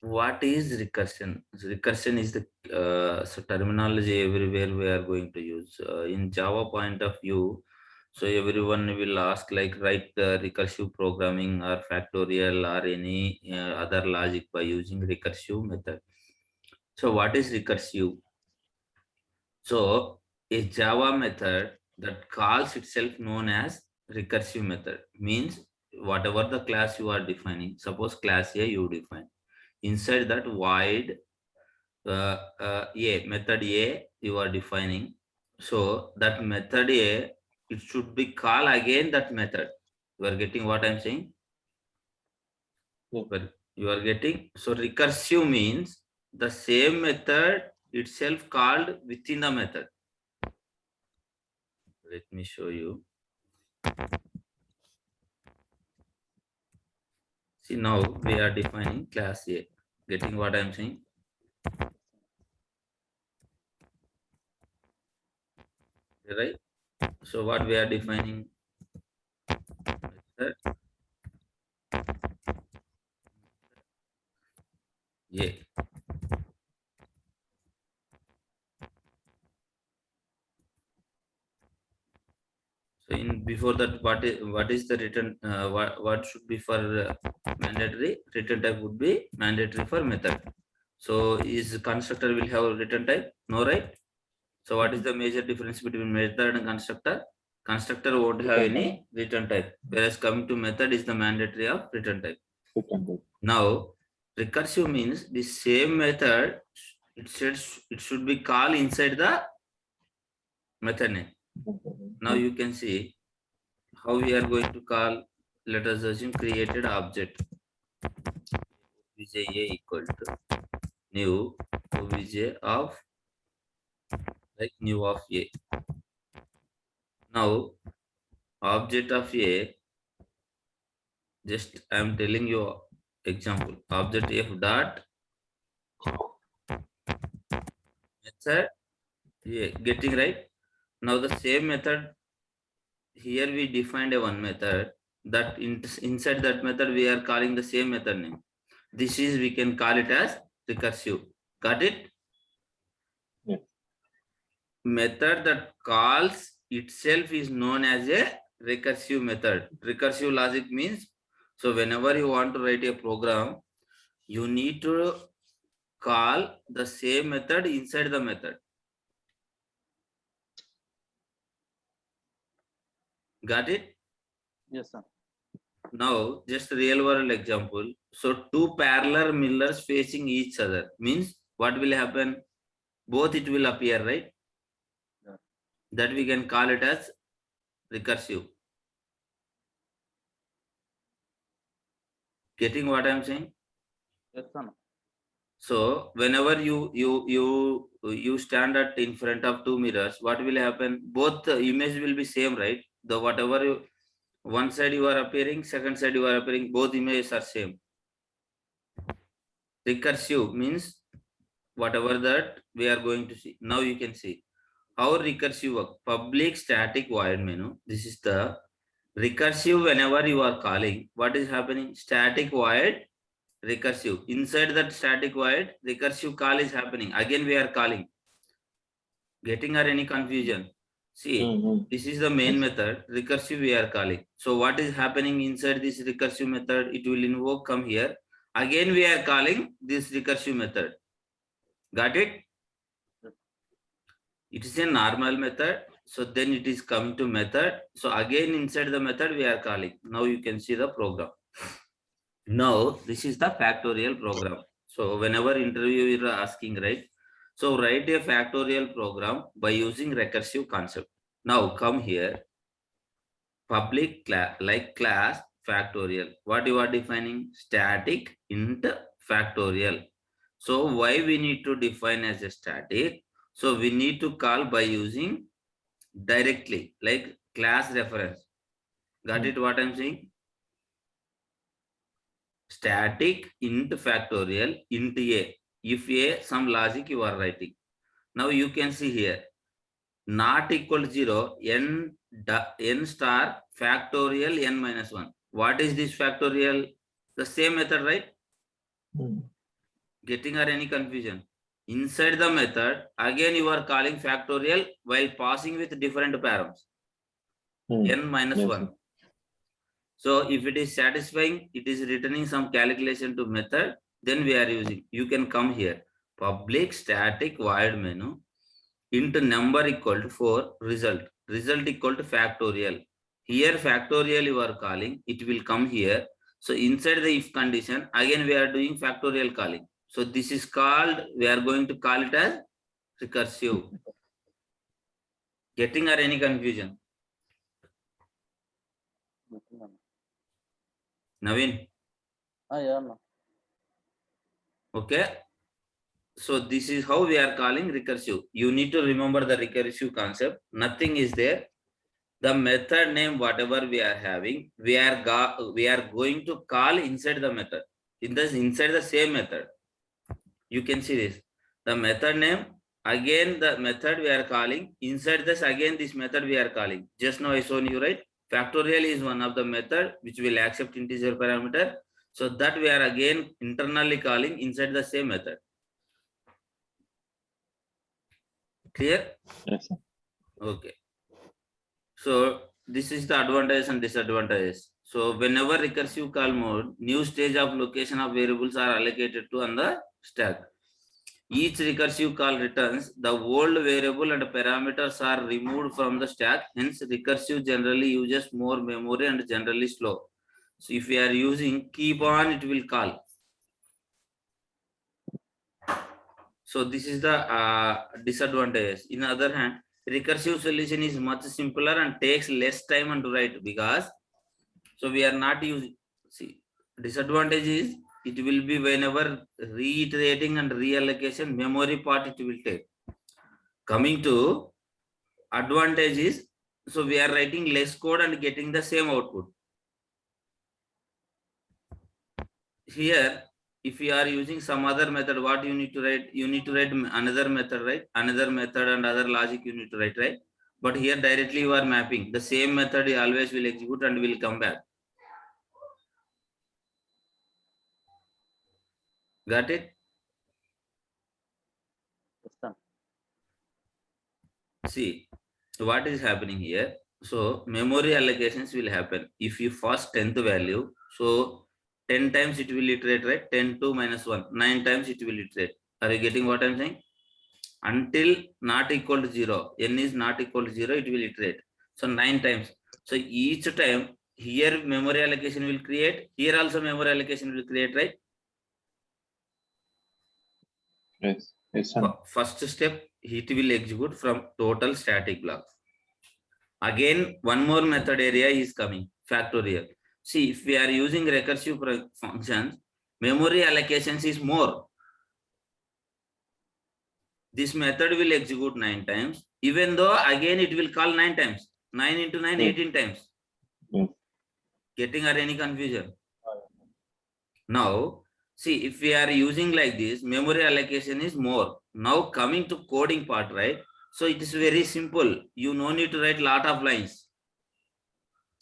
what is recursion? Recursion is the so terminology everywhere we are going to use in Java point of view. So everyone will ask like write recursive programming or factorial or any other logic by using recursive method. So what is recursive? So a Java method that calls itself known as recursive method means whatever the class you are defining, suppose class A you define, inside that void A, method A you are defining. So that method A, it should be call again that method. You are getting what I'm saying? Yeah. Well, you are getting. So recursive means the same method itself called within the method. Let me show you. See, now we are defining class A. Getting what I'm saying? Right? So what we are defining? Method A. So in before that, what is the return? What should be for mandatory? Return type would be mandatory for method. So is constructor will have return type? No, right? So what is the major difference between method and constructor? Constructor won't have any return type, whereas coming to method is the mandatory of return type. Now, recursive means the same method. It should be called inside the method name. Now you can see how we are going to call. Let us assume created object obj a equal to new obj of like new of a. Now object of a, just I am telling you example, object f dot method a, getting right. Now the same method here we defined a one method that inside that method we are calling the same method name. This is we can call it as recursive. Got it? Yeah. Method that calls itself is known as a recursive method. Recursive logic means, so whenever you want to write a program, you need to call the same method inside the method. Got it? Yes, sir. Now, just real world example. So two parallel mirrors facing each other means what will happen? Both it will appear, right? Yeah. That we can call it as recursive. Getting what I'm saying? Yes, sir. So whenever you stand at in front of two mirrors, what will happen? Both the image will be same, right? The whatever you, one side you are appearing, second side you are appearing, both images are same. Recursive means whatever that we are going to see. Now you can see how recursive work. Public static void menu. This is the recursive. Whenever you are calling, what is happening? Static void recursive. Inside that static void, recursive call is happening. Again we are calling. Getting or any confusion? See, this is the main method. Recursive we are calling. So what is happening inside this recursive method? It will invoke come here. Again we are calling this recursive method. Got it? It is a normal method. So then it is coming to method. So again inside the method we are calling. Now you can see the program. Now this is the factorial program. So whenever interview you are asking, right? So write a factorial program by using recursive concept. Now come here. Public class like class factorial. What you are defining? Static int factorial. So why we need to define as a static? So we need to call by using directly like class reference. Got it what I'm saying? Static int factorial int a. If a some logic you are writing. Now you can see here not equal to 0 n star factorial n minus 1. What is this factorial? The same method, right? Getting or any confusion? Inside the method, again you are calling factorial while passing with different params. N minus Yes, 1. sir. So if it is satisfying, it is returning some calculation to method, then we are using. You can come here. Public static void menu int number equal to 4 result. Result equal to factorial. Here factorial you are calling, it will come here. So inside the if condition, again we are doing factorial calling. So this is called, we are going to call it as recursive. Getting or any confusion? Naveen? Yeah, no. Okay. So this is how we are calling recursive. You need to remember the recursive concept. Nothing is there. The method name, whatever we are having, we are going to call inside the method. Inside the same method. You can see this. The method name, again the method we are calling. Inside this, again this method we are calling. Just now I shown you, right? Factorial is one of the method which will accept integer parameter. So that we are again internally calling inside the same method. Clear? Yes, sir. Okay. So this is the advantage and disadvantages. So whenever recursive call mode, new stage of location of variables are allocated to on the stack. Each recursive call returns the old variable and parameters are removed from the stack. Hence recursive generally uses more memory and generally slow. So if we are using keep on, it will call. So this is the disadvantages. In other hand, recursive solution is much simpler and takes less time and to write because so we are not using. See, disadvantage is it will be whenever reiterating and reallocation memory part it will take. Coming to advantage is so we are writing less code and getting the same output. Here if you are using some other method, what you need to write? You need to write another method, right? Another method and other logic you need to write, right? But here directly you are mapping. The same method always will execute and will come back. Got it? Yes, sir. See, what is happening here? So memory allocations will happen. If you first 10th value, so 10 times it will iterate, right? 10 to minus 1, 9 times it will iterate. Are you getting what I'm saying? Until not equal to 0, n is not equal to 0, it will iterate. So 9 times. So each time here memory allocation will create, here also memory allocation will create, right? Yes. Yes, sir. First step, it will execute from total static block. Again, one more method area is coming, factorial. See, if we are using recursive functions, memory allocations is more. This method will execute 9 times, even though again it will call 9 times. 9 into 9, 18 times. Getting or any confusion? Now, see, if we are using like this, memory allocation is more. Now coming to coding part, right? So it is very simple. You no need to write lot of lines.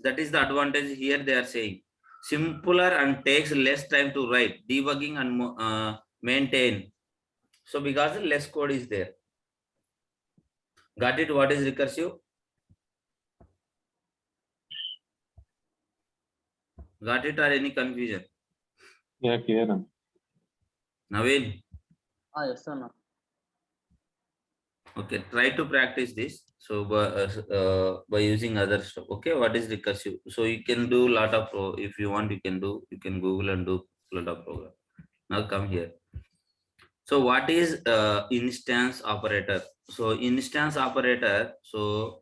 That is the advantage here they are saying. Simpler and takes less time to write, debugging and maintain. So because less code is there. Got it? What is recursive? Got it or any confusion? Yeah, clear. Naveen? Yes, sir. No. Okay, try to practice this. So by using other stuff. Okay, what is recursive? So you can do a lot of if you want, you can Google and do a lot of program. Now come here. So what is instance operator? So instance operator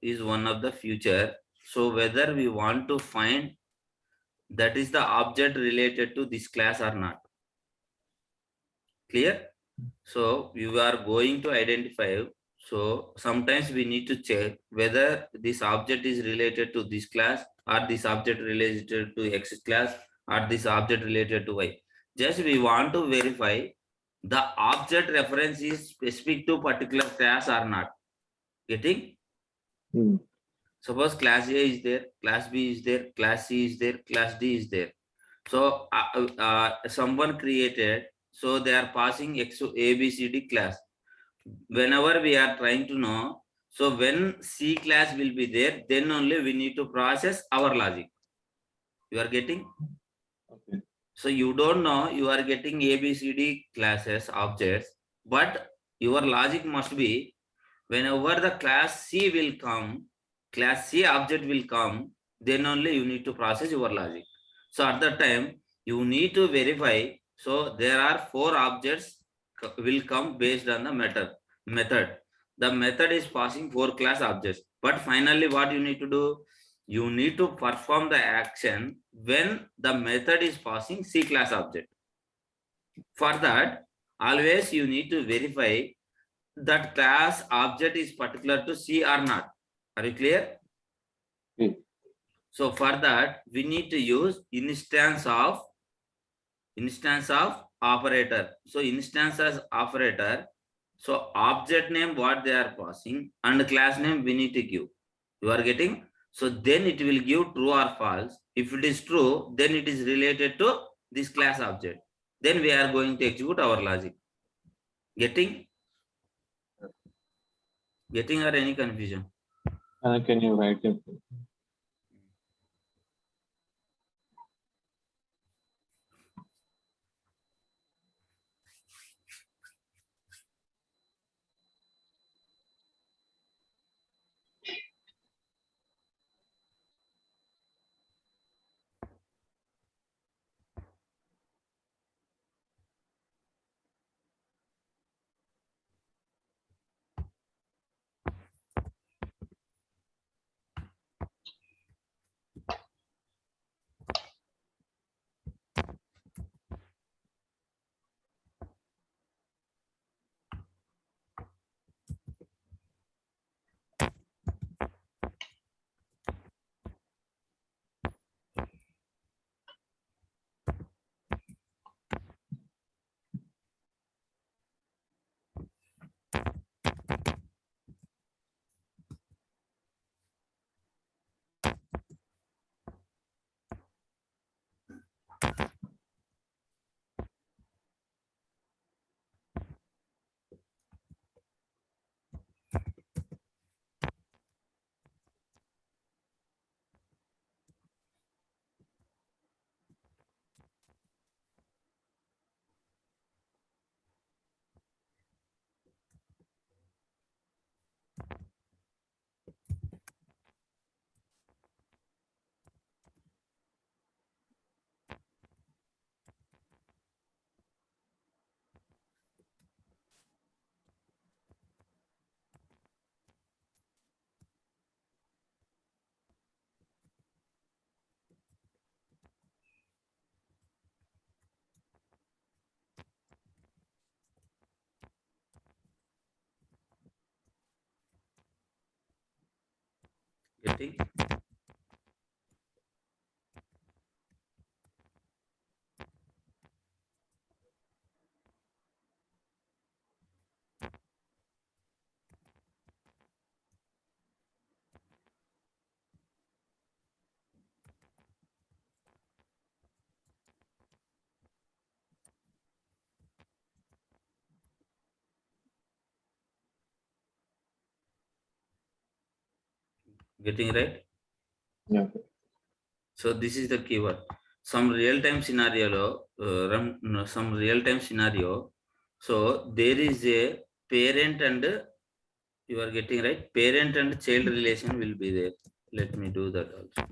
is one of the future. So whether we want to find that is the object related to this class or not. Clear? So you are going to identify. So sometimes we need to check whether this object is related to this class or this object related to X class or this object related to Y. Just we want to verify the object reference is specific to particular class or not. Getting? Suppose class A is there, class B is there, class C is there, class D is there. So someone created So they are passing X ABCD class. Whenever we are trying to know, so when C class will be there, then only we need to process our logic. You are getting? Okay. So you don't know, you are getting ABCD classes, objects, but your logic must be whenever the class C will come, class C object will come, then only you need to process your logic. So at that time, you need to verify. So there are 4 objects will come based on the method. The method is passing 4 class objects. But finally, what you need to do? You need to perform the action when the method is passing C class object. For that, always you need to verify that class object is particular to C or not. Are you clear? Okay. So for that, we need to use instance of operator. So instance as operator. So object name what they are passing and class name we need to give. You are getting? So then it will give true or false. If it is true, then it is related to this class object. Then we are going to execute our logic. Getting? Getting or any confusion? Can you write it? Getting? Getting right? Yeah. So this is the keyword. Some real-time scenario, some real-time scenario. So there is a parent and you are getting right. Parent and child relation will be there. Let me do that also.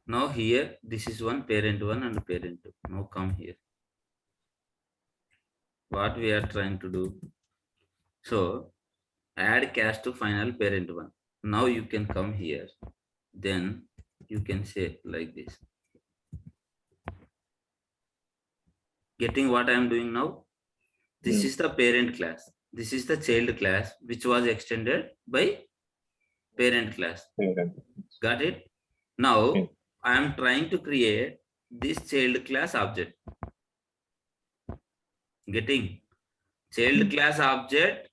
Now here, this is one parent one and parent two. Now come here. What we are trying to do. So add cache to final parent one. Now you can come here. Then you can say like this. Getting what I am doing now? This is the parent class. This is the child class, which was extended by parent class. Parent. Got it? Now, Okay. I am trying to create this child class object. Getting child class object,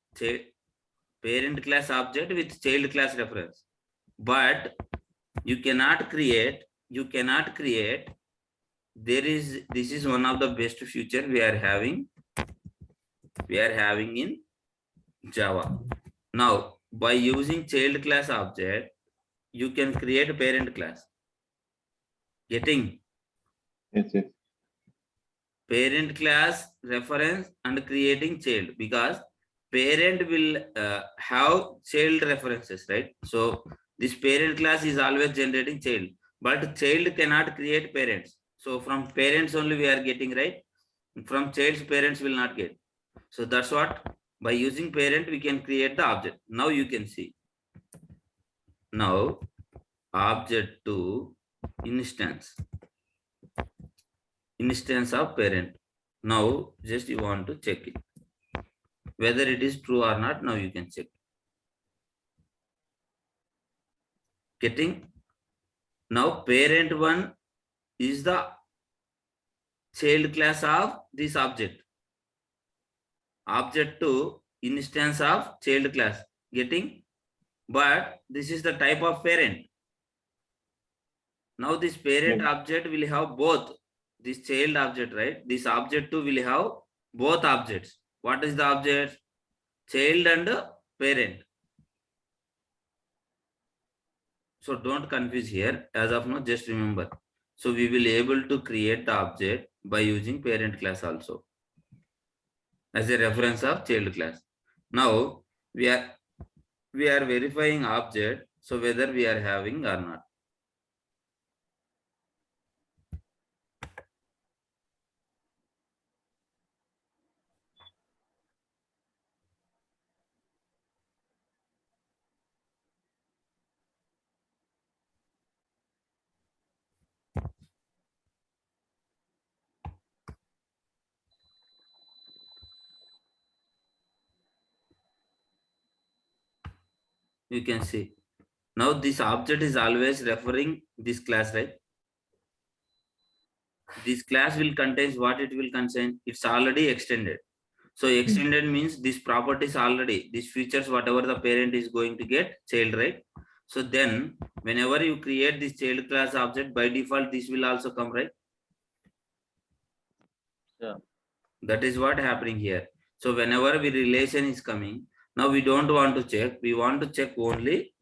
parent class object with child class reference. But you cannot create, this is one of the best feature we are having in Java. Now, by using child class object, you can create a parent class. Getting Yes, yes. parent class reference and creating child, because parent will have child references, right? So this parent class is always generating child, but child cannot create parents. So from parents only we are getting, right? From child's parents will not get. So that's what, by using parent we can create the object. Now you can see. Now object to instance of parent. Now just you want to check it whether it is true or not. Now you can check. Getting? Now parent one is the child class of this object. Object to instance of child class. Getting? But this is the type of parent. Now this parent object will have both this child object, right? This object too will have both objects. What is the object? Child and parent. So don't confuse here. As of now, just remember. So we will able to create the object by using parent class also as a reference of child class. Now we are verifying object. So whether we are having or not. You can see. Now this object is always referring this class, right? This class will contain what it will contain. It's already extended. So extended means this properties already, these features, whatever the parent is going to get, child, right? So then whenever you create this child class object, by default, this will also come, right? Yeah. That is what happening here. So whenever the relation is coming, now we don't want to check. We want to check only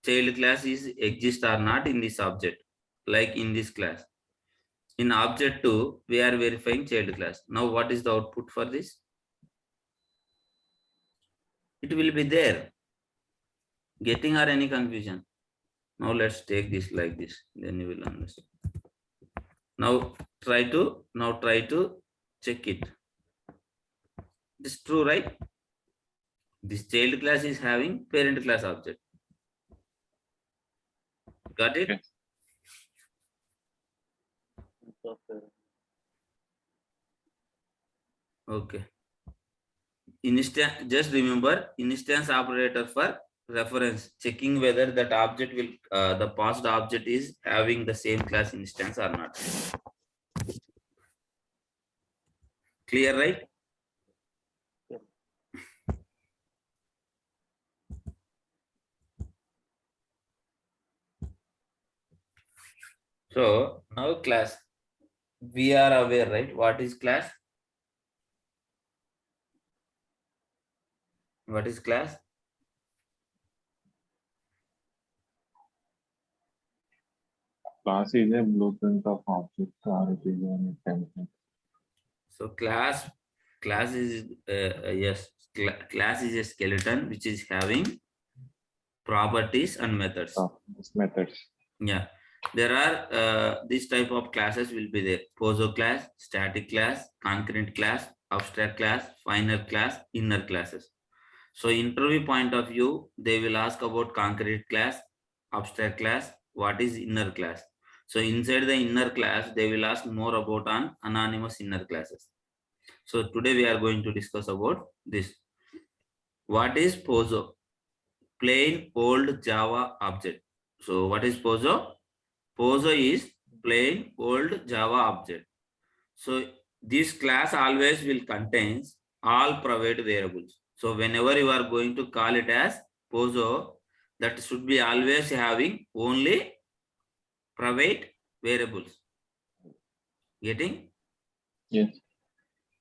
child class is exist or not in this object, like in this class. In object 2, we are verifying child class. Now what is the output for this? It will be there. Getting or any confusion? Now let's take this like this, then you will understand. Now try to check it. This is true, right? This child class is having parent class object. Got it? Yes. Okay. Okay. Just remember instance operator for reference, checking whether that object will the passed object is having the same class instance or not. Clear, right? Yeah. So now class, we are aware, right? What is class? What is class? Class is a blueprint of object or it is an template. So class is yes, class is a skeleton which is having properties and methods. Methods. Yeah, there are this type of classes will be there: poso class, static class, concurrent class, abstract class, final class, inner classes. So interview point of view, they will ask about concrete class, abstract class, what is inner class. So inside the inner class, they will ask more about on anonymous inner classes. So today we are going to discuss about this. What is POSO? Plain old Java object. So what is POSO? POSO is plain old Java object. So this class always will contains all private variables. So whenever you are going to call it as POSO, that should be always having only private variables. Getting? Yes.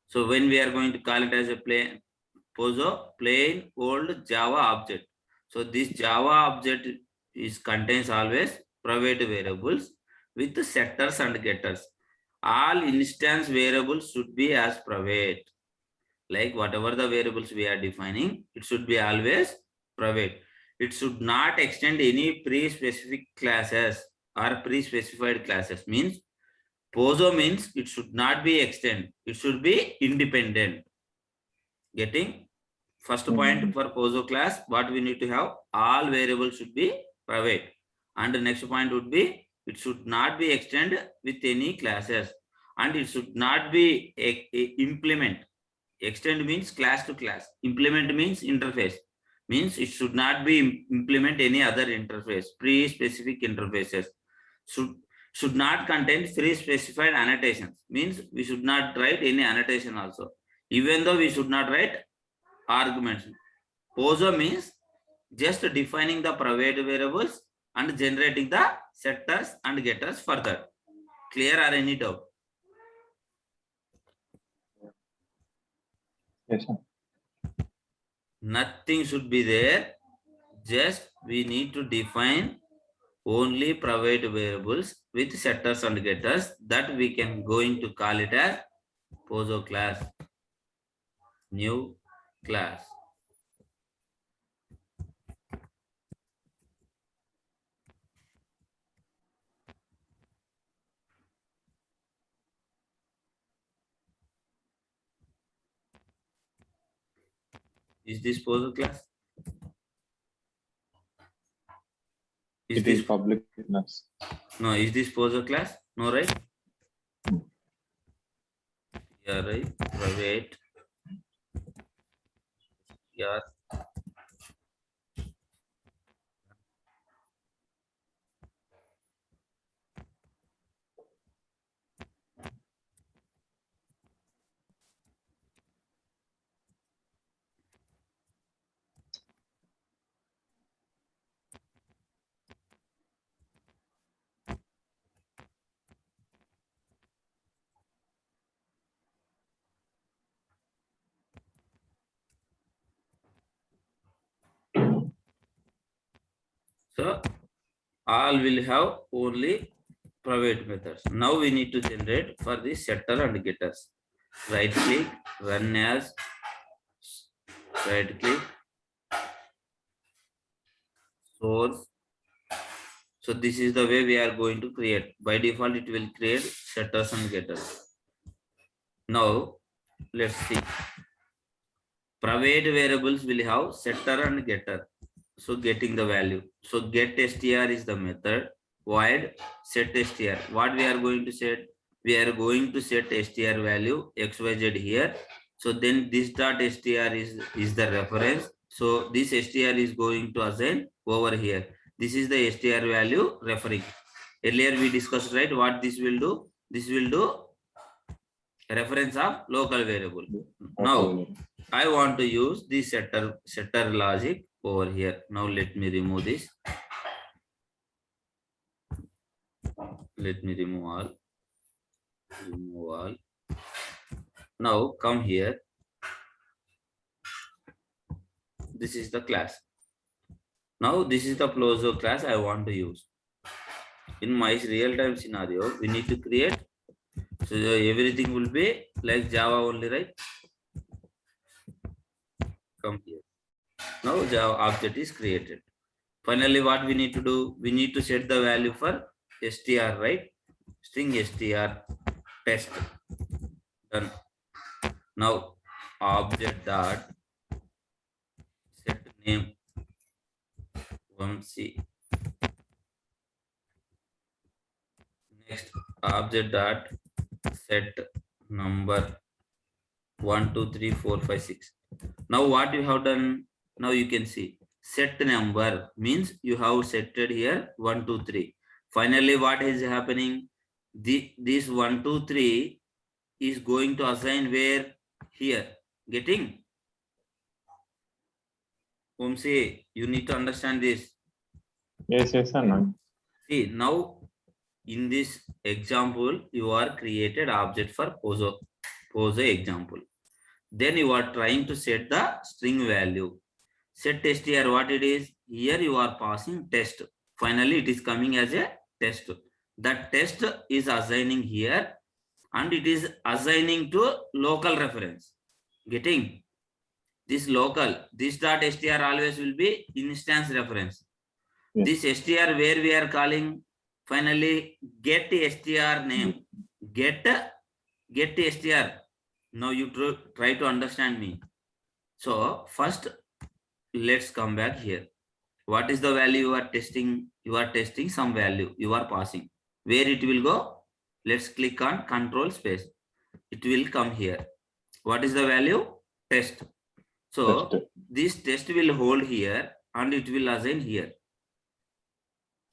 So when we are going to call it as a plain POSO, plain old Java object. So this Java object contains always private variables with the setters and getters. All instance variables should be as private. Like whatever the variables we are defining, it should be always private. It should not extend any pre-specific classes or pre-specified classes. Means POSO means it should not be extend. It should be independent. Getting? First point for POSO class, what we need to have, all variables should be private. And the next point would be, it should not be extended with any classes. And it should not be implement. Extend means class to class. Implement means interface. Means it should not be implement any other interface, pre-specific interfaces. Should not contain pre-specified annotations. Means we should not write any annotation also. Even though we should not write arguments. POSO means just defining the private variables and generating the setters and getters further. Clear or any doubt? Yes, sir. Nothing should be there. Just we need to define only private variables with setters and getters, that we can going to call it as POSO class. New class. Is this POSO class? It is public class. No, is this POSO class? No, right? Yeah, right. Private. Yeah. So all will have only private methods. Now we need to generate for the setter and getters. Right click, run as, right click, source. So this is the way we are going to create. By default, it will create setters and getters. Now let's see. Private variables will have setter and getter. So getting the value. So get str is the method. Void set str. What we are going to set? We are going to set str value xyz here. So then this dot str is the reference. So this str is going to assign over here. This is the str value referring. Earlier we discussed, right, what this will do. This will do reference of local variable. Now I want to use the setter logic over here. Now let me remove this. Let me remove all. Remove all. Now come here. This is the class. Now this is the POSO class I want to use. In my real-time scenario, we need to create. So everything will be like Java only, right? Come here. Now Java object is created. Finally, what we need to do? We need to set the value for str, right? String str test. Done. Now object dot set name Vamsi. Next object dot set number 1 2 3 4 5 6. Now what you have done? Now you can see set number means you have set it here 1, 2, 3. Finally, what is happening? This 1, 2, 3 is going to assign where? Here. Getting? Omsi, you need to understand this. Yes, Anna. See, now in this example, you are created object for pose example. Then you are trying to set the string value. Set str, what it is? Here you are passing test. Finally, it is coming as a test. That test is assigning here and it is assigning to local reference. Getting? This local, this dot str always will be instance reference. Yes. This str where we are calling, finally get str name, get str. Now you try to understand me. So first let's come back here. What is the value you are testing? You are testing some value you are passing. Where it will go? Let's click on control space. It will come here. What is the value? Test. So Test. this test will hold here and it will assign here.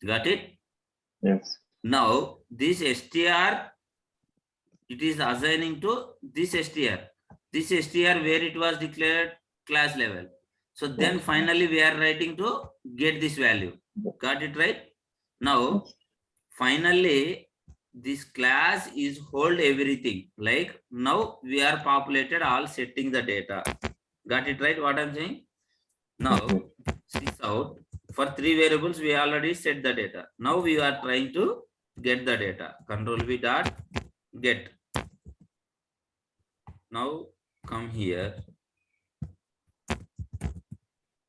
Got it? Yes. Now this str, it is assigning to this str. This str where it was declared class level. So then finally we are writing to get this value. Got it right? Now finally this class is hold everything. Like now we are populated all setting the data. Got it right what I'm saying? Now see out. For 3 variables, we already set the data. Now we are trying to get the data. Control V dot get. Now come here.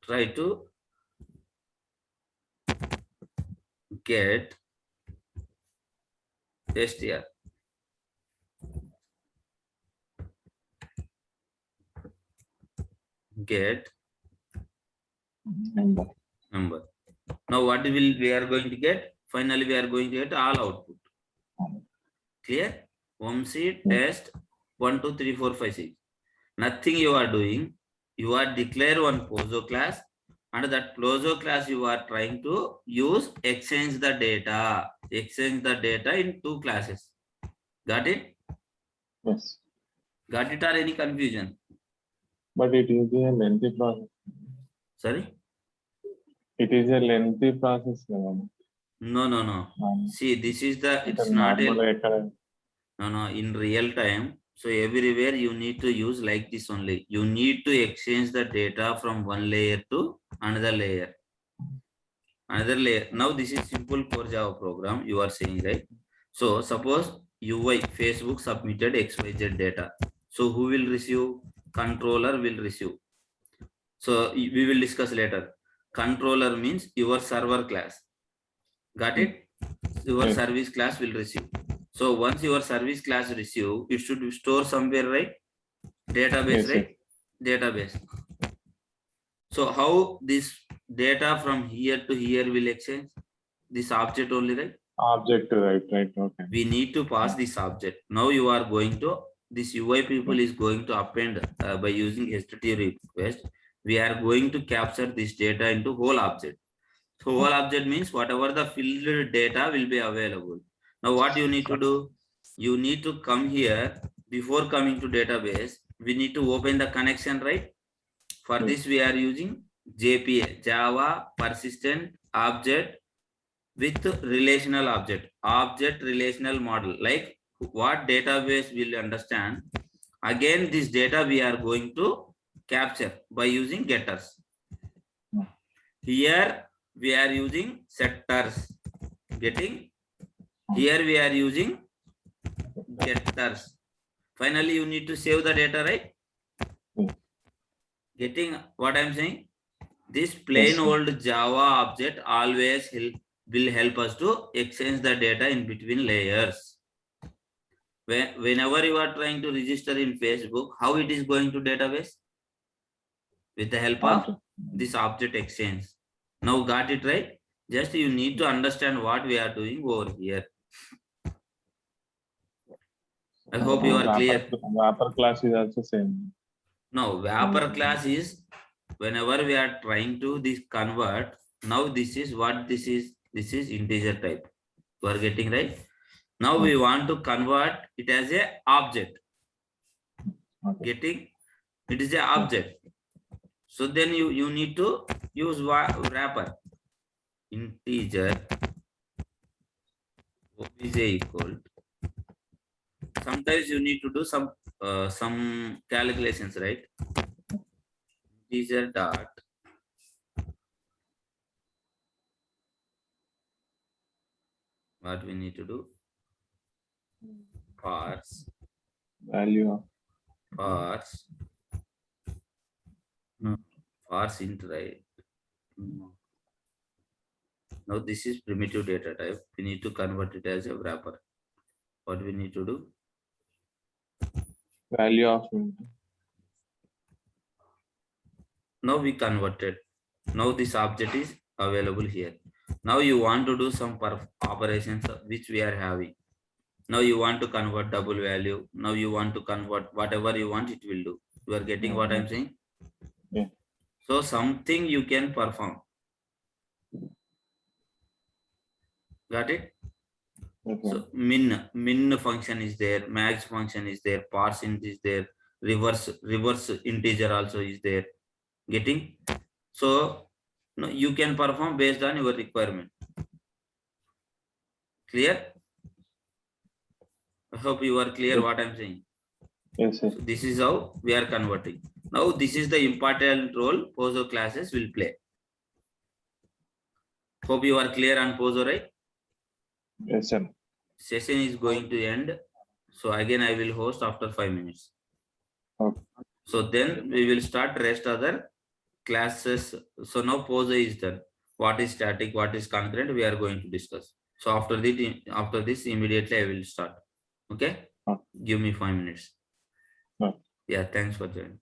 Try to get str. Get Number. number. Now what we are going to get? Finally we are going to get all output. Clear? Omsi test 1, 2, 3, 4, 5, 6. Nothing you are doing. You are declare one POSO class, and that POSO class you are trying to use exchange the data. Exchange the data in 2 classes. Got it? Yes. Got it or any confusion? But it is a lengthy process. Sorry? It is a lengthy process. No. See, this is the, it's not a, no, in real time. So everywhere you need to use like this only. You need to exchange the data from one layer to another layer. Another layer. Now this is simple core Java program you are saying, right? So suppose UI Facebook submitted XYZ data. So who will receive? Controller will receive. So we will discuss later. Controller means your server class. Got it? Your service class will receive. So once your service class receive, it should store somewhere, right? Database, right? Database. So how this data from here to here will exchange? This object only, right? Object, right, okay. We need to pass this object. Now you are going to, this UI people is going to append by using HTTP request. We are going to capture this data into whole object. So whole object means whatever the filled data will be available. Now what you need to do? You need to come here. Before coming to database, we need to open the connection, right? For this we are using JPA, Java Persistent Object with relational object, object relational model. Like what database will understand? Again, this data we are going to capture by using getters. Here we are using setters. Getting? Here we are using getters. Finally, you need to save the data, right? Getting what I'm saying? This plain old Java object always will help us to exchange the data in between layers. Whenever you are trying to register in Facebook, how it is going to database? With the help of this object exchange. Now got it right? Just you need to understand what we are doing over here. I hope you are clear. Wrapper class is also same. No, wrapper class is whenever we are trying to this convert, now this is what this is integer type. You are getting right? Now we want to convert it as a object. Okay. Getting? It is a object. So then you need to use wrapper. Integer obj equal. Sometimes you need to do some calculations, right? Integer dot what we need to do? Parse Value of parse int, right? No. Now this is primitive data type. We need to convert it as a wrapper. What we need to do? value of int. Now we converted. Now this object is available here. Now you want to do some operations which we are having. Now you want to convert double value. Now you want to convert whatever you want, it will do. You are getting what I'm saying? Yeah. So something you can perform. Got it? Okay. So min function is there, max function is there, parse int is there, reverse integer also is there. Getting? So no, you can perform based on your requirement. Clear? I hope you are clear what I'm saying. Yes, sir. So this is how we are converting. Now this is the important role Pozo classes will play. Hope you are clear on Pozo, right? Yes, sir. Session is going to end. So again, I will host after 5 minutes. Okay. So then we will start rest other classes. So now Pozo is done. What is static, what is concurrent, we are going to discuss. So after this immediately I will start. Okay? Okay. Give me 5 minutes. Okay. Yeah, thanks for joining.